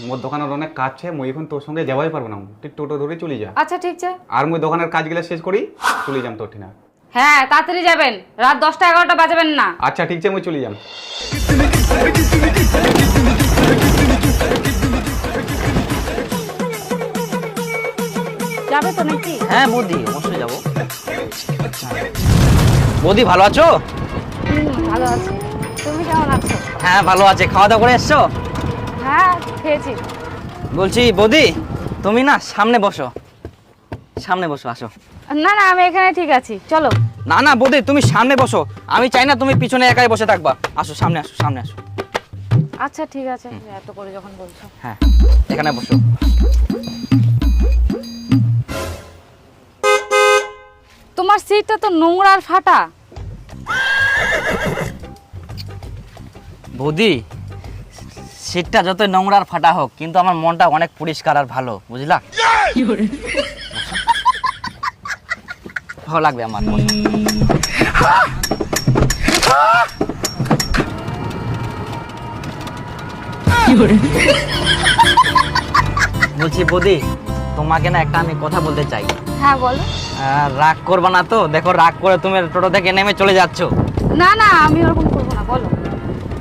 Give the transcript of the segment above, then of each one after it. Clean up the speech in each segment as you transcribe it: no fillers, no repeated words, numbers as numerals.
মোর দোকানের অনেক কাজ আছে, মুই এখন তোর সঙ্গে যাওয়াই পারবো না, তুই টোটো ধরে চলে যা। আচ্ছা ঠিক আছে। আর মুই দোকানের কাজগুলো শেষ করি চলে যাম তোর ঠিনা। হ্যাঁ তাড়াতাড়ি যাবেন, রাত 10টা 11টা বাজাবেন না। আচ্ছা ঠিক আছে, মুই চলে যাম। যাবে তো নাকি? হ্যাঁ বৌদি, অবশ্যই যাবো। বৌদি ভালো আছো? ভালো আছি, তুমি কেমন আছো? হ্যাঁ ভালো আছে। খাওয়া দাওয়া করে এসছো? হ্যাঁ খেয়েছি। বলছি বৌদি, তুমি না সামনে বসো, সামনে বসো, আসো। না না আমি এখানে ঠিক আছি, চলো। না না বৌদি, তুমি সামনে বসো, আমি চাই না তুমি পিছনে একাই বসে থাকবা। আসো সামনে, আসো সামনে আসো। আচ্ছা ঠিক আছে, এত করে যখন বলছো। হ্যাঁ এখানে বসো। তোমার সিটটা তো নোংরা আর ফাটা। বৌদি, সিটটা যত নোংরা আর ফাটা হোক, কিন্তু আমার মনটা অনেক পরিষ্কার আর ভালো, বুঝলা? ভালো লাগবে আমার। বলছি বৌদি, তোমাকে না একটা আমি কথা বলতে চাই। হ্যাঁ বলো। রাগ করবা না তো? দেখো রাগ করে তুমি টোটো থেকে নেমে চলে যাচ্ছ। না না আমি ওরকম করবো না, বলো।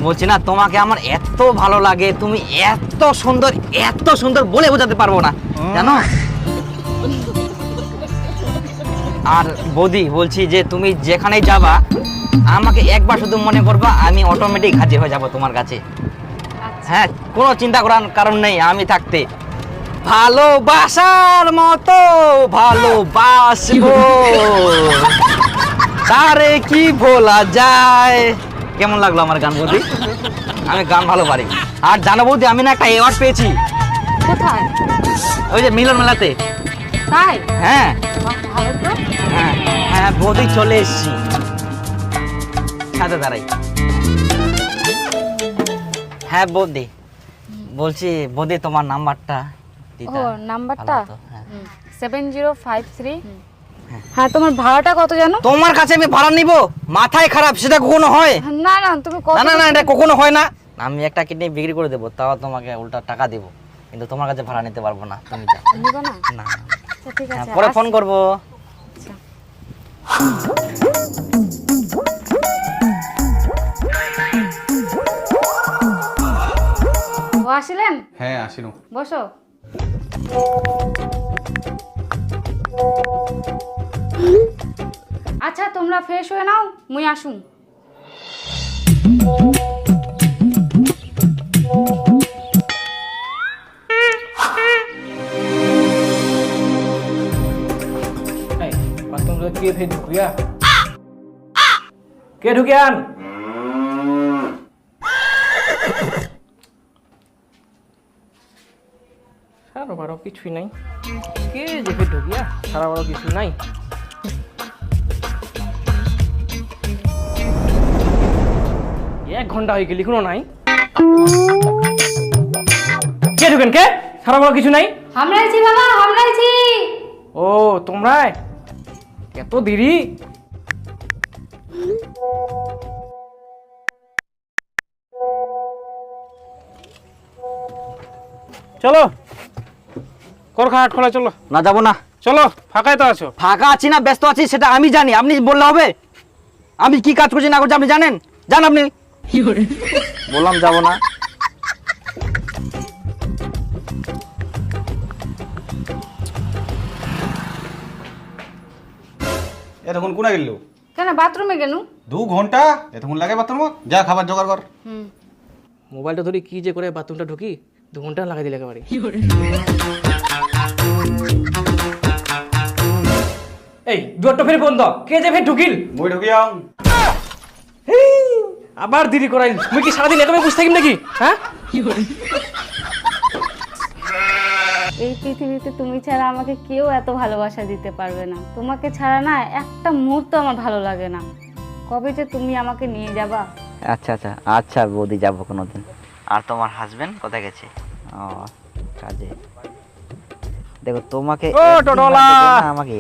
বলছি না, তোমাকে আমার এত ভালো লাগে, তুমি এত সুন্দর, এত সুন্দর বলে বোঝাতে পারবো না, জানো? আর বৌদি বলছি যে তুমি যেখানেই যাবা আমাকে একবার শুধু মনে করবা, আমি অটোমেটিক হাজির হয়ে যাব তোমার কাছে। হ্যাঁ, কোনো চিন্তা করার কারণ নেই আমি থাকতে। ভালোবাসার মতো ভালোবাসবো, তারে কি ভোলা যায়। কেমন লাগলো আমার গান বৌদি? আমি গান ভালো পারি। আর জানো বৌদি, আমি না একটা অ্যাওয়ার্ড পেয়েছি। কোথায়? ওই যে মিলন মেলাতে। তাই? হ্যাঁ ভালো তো। হ্যাঁ হ্যাঁ বৌদি, চলে এসছি। সাথে দাঁড়াই। হ্যাঁ বৌদি, বলছি বৌদি তোমার নাম্বারটা দিতে। ও নাম্বারটা ভালো হতো, হ্যাঁ। 7053। হ্যাঁ তোমার ভাড়াটা কত জানো? তোমার কাছে আমি ভাড়া নিব? মাথায় খারাপ, সেটা কখনো হয়? না না তুমি কত? না না না, এটা কখনো হয় না। আমি একটা কিডনি বিক্রি করে দেবো, তাও তোমাকে উল্টা টাকা দেব, কিন্তু তোমার কাছে ভাড়া নিতে পারবো না। তুমি যাও। নিবা না? না, আচ্ছা ঠিক আছে, পরে ফোন করবো। আচ্ছা। ও আসিলেন? হ্যাঁ আসিনু। বসো। আচ্ছা তোমরা ফ্রেশ হয়ে নাও, মুই আসুন। কে ফের ঢুকিয়া? কে ঢুকিয়ান? সারা বারো কিছুই নাই। কে যে ফের ঢুকিয়া? সারা বারো কিছু নাই। এক ঘন্টা হয়ে গেলি কোনো নাই। কে ঢুকেন? কে? সারা বারো কিছু নাই। হামলাইছি বাবা, হামলাইছি। ও তোমরা এত দেরি? চলো করখাট খোলা, চলো। না যাবো না। চলো, ফাঁকায় তো আছো। ফাঁকা আছি না ব্যস্ত আছি সেটা আমি জানি, আপনি বললে হবে? আমি কি কাজ করছি না করছি আপনি জানেন? জান আপনি। বললাম যাবো না। এতক্ষণ কোনা গেল? কেন বাথরুমে গেল? 2 ঘন্টা এতক্ষণ লাগে বাথরুম? যা খাবার জোগাড় কর। মোবাইলটা ধরি কি যে করে বাথরুমটা ঢুকি, 2 ঘন্টা লাগাই দিলে একেবারে। এই দুয়ারটা ফের বন্ধ, কে যে ফের ঢুকিল? মুই ঢুকিয়াও। আবার দেরি করাইল। মুই কি সারাদিন একেবারে বসে থাকিম নাকি? হ্যাঁ, এই পৃথিবীতে তুমি ছাড়া আমাকে কেউ এত ভালোবাসা দিতে পারবে না। তোমাকে ছাড়া না একটা মুহূর্ত আমার ভালো লাগে না। কবে যে তুমি আমাকে নিয়ে যাবা? আচ্ছা আচ্ছা আচ্ছা বৌদি, যাবো কোনোদিন। আর তোমার হাজবেন্ড কোথায় গেছে? ও কাজে। দেখো তোমাকে ও টোটোলা, আমাকে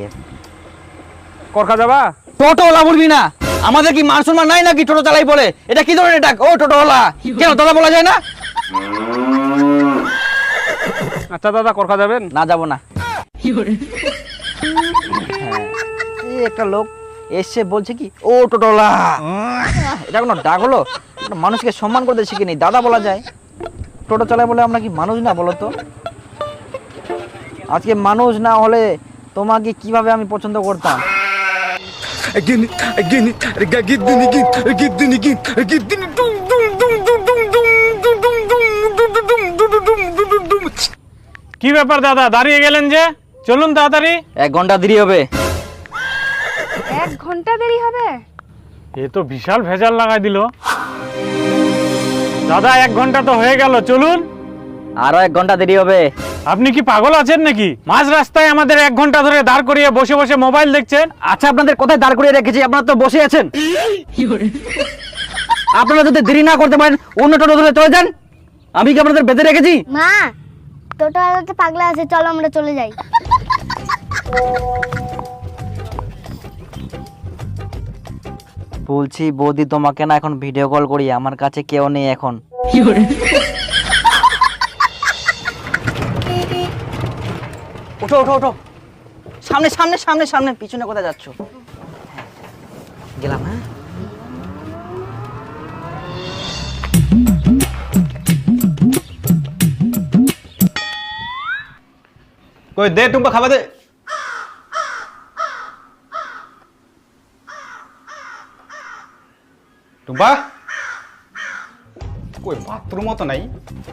করখা যাবা? টোটোওয়ালা বলবি না। আমাদের কি মান সম্মান নাই নাকি টোটো চালাই বলে? এটা কি ধরনের ডাক? ও টোটোওয়ালা, কেন দাদা বলা যায় না? আচ্ছা দাদা করখা যাবেন? না যাবো না। হ্যাঁ, এই একটা লোক এসে বলছে কি ও টোটোলা, এটা কোনো ডাক হলো? একটা মানুষকে সম্মান করতে শিখিনি, দাদা বলা যায়। টোটো চালায় বলে আমরা কি মানুষ না বলো তো? আজকে মানুষ না হলে তোমাকে কিভাবে আমি পছন্দ করতাম? কি ব্যাপার দাদা, দাঁড়িয়ে গেলেন যে? চলুন তাড়াতাড়ি। 1 ঘন্টা দেরি হবে। 1 ঘন্টা দেরি হবে? এ তো বিশাল ভেজাল লাগাই দিল। দাদা 1 ঘন্টা তো হয়ে গেল, চলুন। আরো 1 ঘন্টা দেরি হবে। আপনি কি পাগল আছেন নাকি? মাঝ রাস্তায় আমাদের 1 ঘন্টা ধরে দাঁড় করিয়ে বসে বসে মোবাইল দেখছেন। আচ্ছা আপনাদের কোথায় দাঁড় করিয়ে রেখেছি? আপনারা তো বসে আছেন। আপনারা যদি দেরি না করতে পারেন অন্য টোটো ধরে চলে যান। আমি কি আপনাদের বেঁধে রেখেছি? মা, টোটোওয়ালাতে পাগলা আছে, চলো আমরা চলে যাই। বলছি বৌদি তোমাকে না এখন ভিডিও কল করি, আমার কাছে কেউ নেই এখন। ওঠো ওঠো ওঠো, সামনে সামনে সামনে সামনে, পিছনে কোথায় যাচ্ছ? গেলাম। হ্যাঁ কই দে টুম্পা খাবা দে। টুম্পা কই বাথরুমও তো নাই।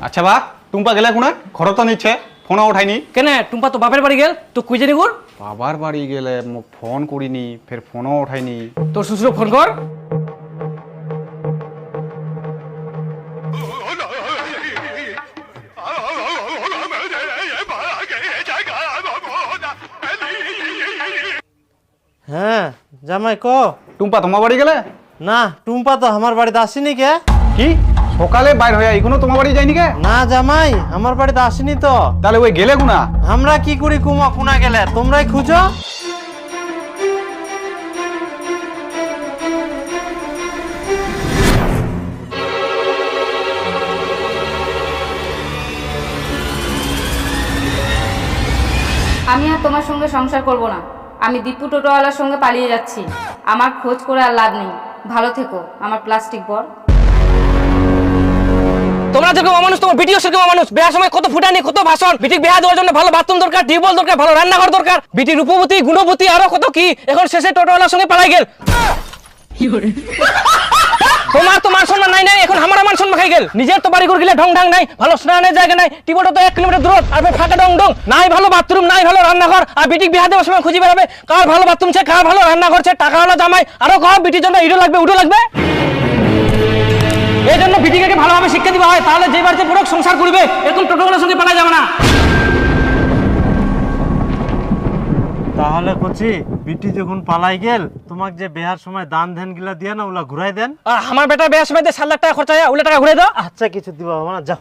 আচ্ছা বা টুম্পা গেলে কোনা ঘর তো নিচ্ছে, ফোনও উঠাইনি। কেন টুম্পা তো বাপের বাড়ি গেল, তো কুইজে নিগুর। বাবার বাড়ি গেলে মোক ফোন করিনি, ফের ফোনও উঠাইনি। তোর শ্বশুর ফোন কর। হ্যাঁ জামাই ক। টুম্পা তোমার বাড়ি গেলে? না টুম্পা তো আমার বাড়িতে আসেনি কে। কি সকালে বাইর হয়ে এখনো তোমার বাড়ি যায়নি কে? না জামাই আমার বাড়িতে আসেনি তো। তাহলে ওই গেলে কোনা? আমরা কি করি কুমা কোনা গেলে, তোমরাই খুঁজো। আমি আর তোমার সঙ্গে সংসার করব না। আমি দীপু টোটোওয়ালার সঙ্গে পালিয়ে যাচ্ছি। আমার খোঁজ করে আর লাভ নেই। ভালো থেকো আমার প্লাস্টিক বর। তোমরা যেরকম মানুষ, তোমার বিটিও সেরকম মানুষ। বিয়ার সময় কত ফুটানি, কত ভাষণ। বিটিক বিয়া দেওয়ার জন্য ভালো বাথরুম দরকার, টিউবওয়েল দরকার, ভালো রান্নাঘর দরকার। বিটি রূপবতী, গুণবতী, আরো কত কি। এখন শেষে টোটোওয়ালার সঙ্গে পালাই গেল। তোমার তো মান সম্মান নাই, এখন আমার মান সম্মান খাই গেল। নিজের তো বাড়ি ঘর গেলে ঢং ঢং নাই, ভালো স্নানের জায়গা নাই, টিউবওয়েলটা তো 1 কিলোমিটার দূর, আর ফাঁকা ডং ডং নাই, ভালো বাথরুম নাই, ভালো রান্নাঘর। আর বিটিক বিয়া দেওয়ার সময় খুঁজে বেড়াবে কার ভালো বাথরুম ছে, কার ভালো রান্নাঘর ছে, টাকা হলো জামাই। আরো কম বিটির জন্য ইডো লাগবে, উডো লাগবে। এই জন্য বিটিকে ভালোভাবে শিক্ষা দিবা হয়, তাহলে যে বাড়িতে পুরো সংসার করবে এরকম টোটোওয়ালার সঙ্গে পালা যাবে না। তাহলে কচি বিটি যখন পালাই গেল, তোমাকে যে বিয়ার সময় দান ধ্যান গিলা দিয়ে না ওলা ঘুরাই দেন। আর আমার বেটা বিয়ার সময় 7 লাখ টাকা খরচা হয়, ওগুলো টাকা ঘুরে দাও। আচ্ছা কিছু দিবা না, যাও।